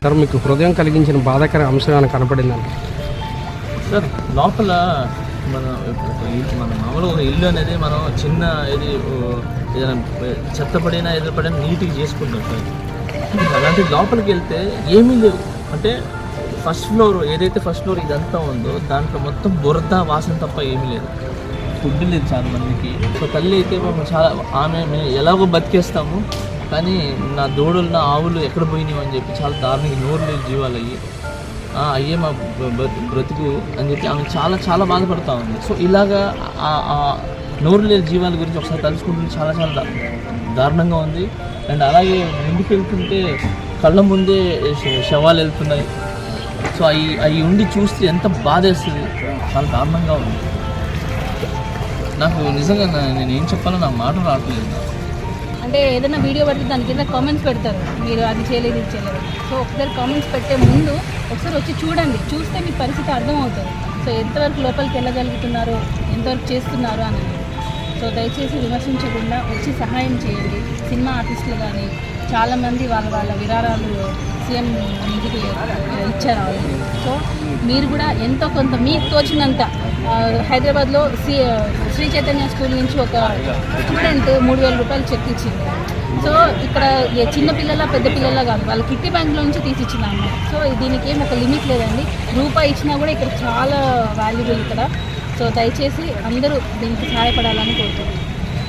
Sir మీకు హృదయం కలిగించిన బాధాకర అంశం ఏమైనా కనపడిందండి? సార్ లోపల మన మామూలుగా ఇల్లు అనేది మనం చిన్న ఏదైనా చెత్తపడినా ఎదురుపడినా నీట్గా చేసుకుంటాం సార్. అలాంటి లోపలికి వెళ్తే ఏమీ లేవు. అంటే ఫస్ట్ ఫ్లోర్ ఇదంతా ఉందో దాంట్లో మొత్తం బురద వాసన తప్ప ఏమీ లేదు. ఫుడ్ లేదు చాలా మందికి. సో తల్లి అయితే మేము చాలా మేము ఎలాగో బతికేస్తాము, కానీ నా దూడలు నా ఆవులు ఎక్కడ పోయినాయి అని చెప్పి చాలా దారుణంగా నోరు లేని జీవాలు అయ్యే మా బ్రతుకు అని చెప్పి ఆమె చాలా చాలా బాధపడుతూ ఉంది. సో ఇలాగా నోరు లేని జీవాల గురించి ఒకసారి తలుచుకుంటుంటే చాలా చాలా దారుణంగా ఉంది. అండ్ అలాగే ముందుకు వెళ్తుంటే కళ్ళ ముందే శవాలు వెళ్తున్నాయి. సో అవి ఉండి చూస్తే ఎంత బాధ వేస్తుంది, చాలా దారుణంగా ఉంది. నాకు నిజంగా నేను ఏం చెప్పాలో నాకు మాటలు రావట్లేదు. అంటే ఏదైనా వీడియో పడితే దాని కింద కామెంట్స్ పెడతారు, మీరు అది చేయలేదు ఇది చేయలేదు. సో ఒకసారి కామెంట్స్ పెట్టే ముందు ఒకసారి వచ్చి చూడండి, చూస్తే మీ పరిస్థితి అర్థమవుతుంది. సో ఎంతవరకు లోపలికి వెళ్ళగలుగుతున్నారు, ఎంతవరకు చేస్తున్నారు అనేది. సో దయచేసి విమర్శించకుండా వచ్చి సహాయం చేయండి. సినిమా ఆర్టిస్టులు కానీ చాలామంది వాళ్ళ విరాళాలు సీఎం నిధికి ఇచ్చారు ఆల్రెడీ. సో మీరు కూడా ఎంతో కొంత మీకు తోచినంత హైదరాబాద్లో శ్రీ చైతన్య స్కూల్ నుంచి ఒక స్టూడెంట్ 3,000 రూపాయలు చెక్ ఇచ్చింది. సో ఇక్కడ చిన్న పిల్లల పెద్ద పిల్లల కాదు, వాళ్ళ కిట్టి బ్యాంక్లో నుంచి తీసిచ్చినాము. సో దీనికి ఏం ఒక లిమిట్ లేదండి, రూపాయి ఇచ్చినా కూడా ఇక్కడ చాలా వాల్యుబుల్ ఇక్కడ. సో దయచేసి అందరూ దీనికి సహాయపడాలని కోరుతున్నాను.